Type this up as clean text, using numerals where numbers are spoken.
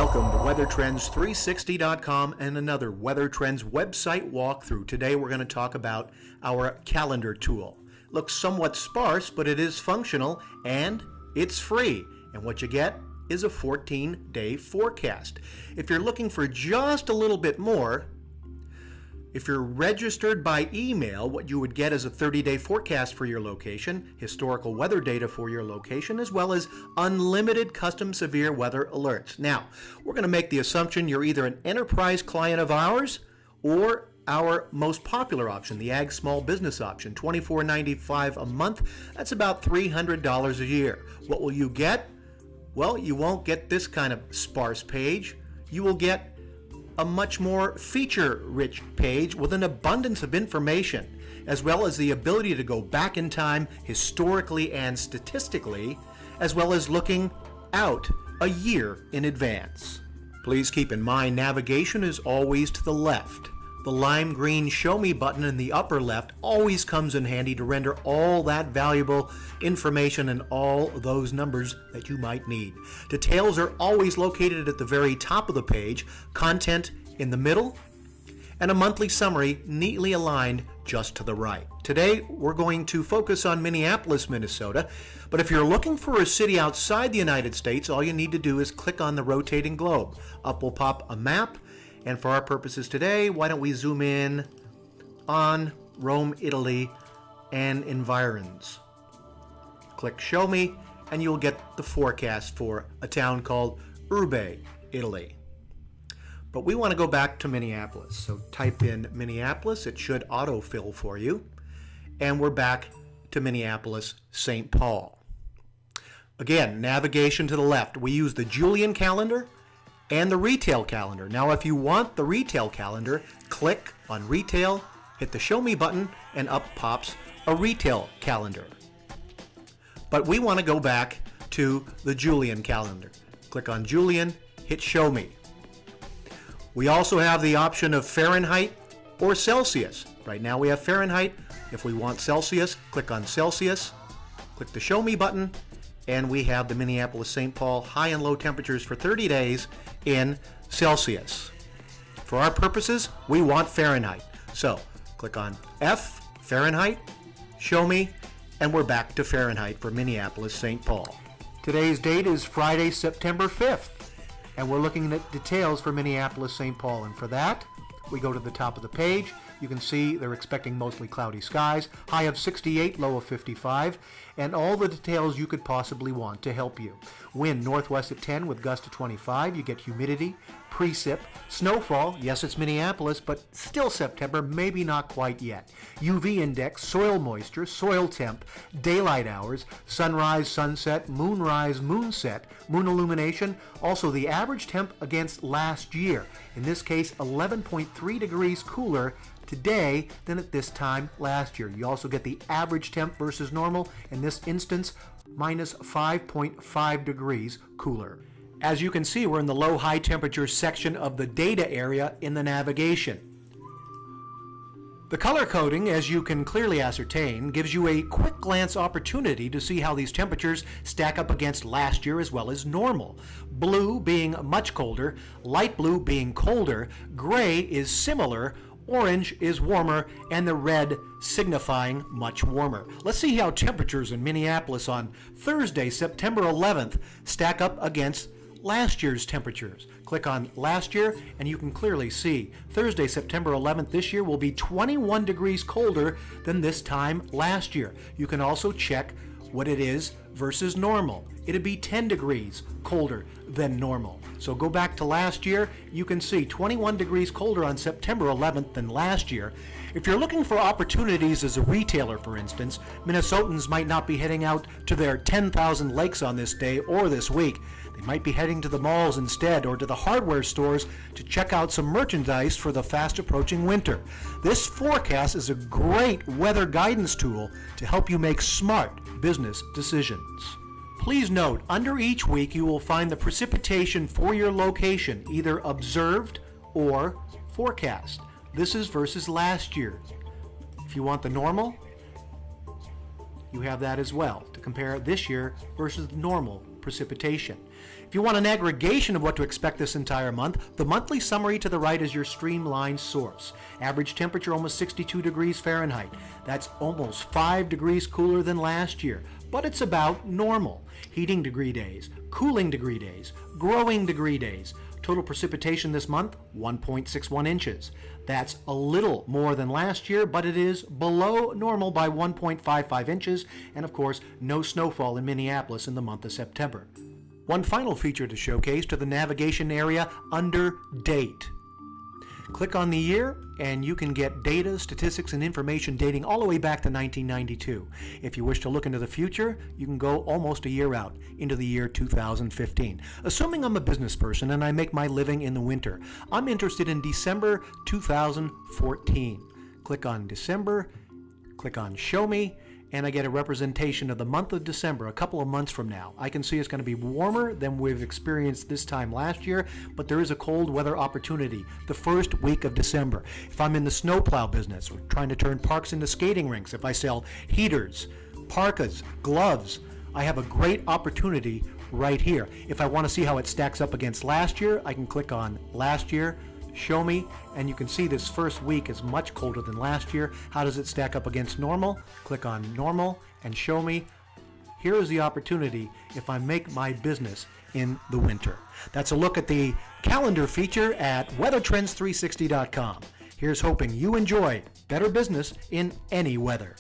Welcome to WeatherTrends360.com and another Weather Trends website walkthrough. Today we're going to talk about our calendar tool. Looks somewhat sparse, but it is functional and it's free. And what you get is a 14-day forecast. If you're looking for just a little bit more, if you're registered by email, what you would get is a 30-day forecast for your location, historical weather data for your location, as well as unlimited custom severe weather alerts. Now, we're going to make the assumption you're either an enterprise client of ours or our most popular option, the Ag Small Business option, $24.95 a month. That's about $300 a year. What will you get? Well, you won't get this kind of sparse page. You will get a much more feature-rich page with an abundance of information, as well as the ability to go back in time historically and statistically, as well as looking out a year in advance. Please keep in mind navigation is always to the left. The lime green Show Me button in the upper left always comes in handy to render all that valuable information and all those numbers that you might need. Details are always located at the very top of the page, content in the middle, and a monthly summary neatly aligned just to the right. Today, we're going to focus on Minneapolis, Minnesota, but if you're looking for a city outside the United States, all you need to do is click on the rotating globe. Up will pop a map. And for our purposes today, why don't we zoom in on Rome, Italy, and environs. Click Show Me, and you'll get the forecast for a town called Urbe, Italy. But we want to go back to Minneapolis. So type in Minneapolis. It should autofill for you. And we're back to Minneapolis, St. Paul. Again, navigation to the left. We use the Julian calendar and the retail calendar. Now, if you want the retail calendar, click on retail, hit the Show Me button, and up pops a retail calendar. But we want to go back to the Julian calendar. Click on Julian, hit Show Me. We also have the option of Fahrenheit or Celsius. Right now we have Fahrenheit. If we want Celsius, click on Celsius, click the Show Me button, and we have the Minneapolis-St. Paul high and low temperatures for 30 days in Celsius. For our purposes, we want Fahrenheit. So click on F, Fahrenheit, Show Me, and we're back to Fahrenheit for Minneapolis-St. Paul. Today's date is Friday, September 5th, and we're looking at details for Minneapolis-St. Paul. And for that, we go to the top of the page. You can see they're expecting mostly cloudy skies, high of 68, low of 55, and all the details you could possibly want to help you. Wind northwest at 10 with gust to 25. You get humidity, precip, snowfall. Yes, it's Minneapolis, but still September, maybe not quite yet. UV index, soil moisture, soil temp, daylight hours, sunrise, sunset, moonrise, moonset, moon illumination. Also the average temp against last year. In this case, 11.3 degrees cooler today than at this time last year. You also get the average temp versus normal, in this instance, minus 5.5 degrees cooler. As you can see, we're in the low high temperature section of the data area in the navigation. The color coding, as you can clearly ascertain, gives you a quick glance opportunity to see how these temperatures stack up against last year as well as normal. Blue being much colder, light blue being colder, gray is similar, orange is warmer, and the red signifying much warmer. Let's see how temperatures in Minneapolis on Thursday, September 11th stack up against last year's temperatures. Click on last year and you can clearly see Thursday, September 11th this year will be 21 degrees colder than this time last year. You can also check what it is versus normal. It'd be 10 degrees colder than normal. So go back to last year, you can see 21 degrees colder on September 11th than last year. If you're looking for opportunities as a retailer, for instance, Minnesotans might not be heading out to their 10,000 lakes on this day or this week. They might be heading to the malls instead or to the hardware stores to check out some merchandise for the fast approaching winter. This forecast is a great weather guidance tool to help you make smart business decisions. Please note, under each week you will find the precipitation for your location, either observed or forecast. This is versus last year. If you want the normal, you have that as well to compare this year versus normal precipitation. If you want an aggregation of what to expect this entire month, the monthly summary to the right is your streamlined source. Average temperature almost 62 degrees Fahrenheit. That's almost 5 degrees cooler than last year, but it's about normal. Heating degree days, cooling degree days, growing degree days. Total precipitation this month, 1.61 inches. That's a little more than last year, but it is below normal by 1.55 inches, and of course, no snowfall in Minneapolis in the month of September. One final feature to showcase to the navigation area under Date. Click on the year and you can get data, statistics, and information dating all the way back to 1992. If you wish to look into the future, you can go almost a year out into the year 2015. Assuming I'm a business person and I make my living in the winter, I'm interested in December 2014. Click on December, click on Show Me, and I get a representation of the month of December, a couple of months from now. I can see it's going to be warmer than we've experienced this time last year, but there is a cold weather opportunity the first week of December. If I'm in the snowplow business, or trying to turn parks into skating rinks, if I sell heaters, parkas, gloves, I have a great opportunity right here. If I want to see how it stacks up against last year, I can click on Last Year, Show Me, and you can see this first week is much colder than last year. How does it stack up against normal? Click on Normal and Show Me. Here is the opportunity if I make my business in the winter. That's a look at the calendar feature at WeatherTrends360.com. Here's hoping you enjoy better business in any weather.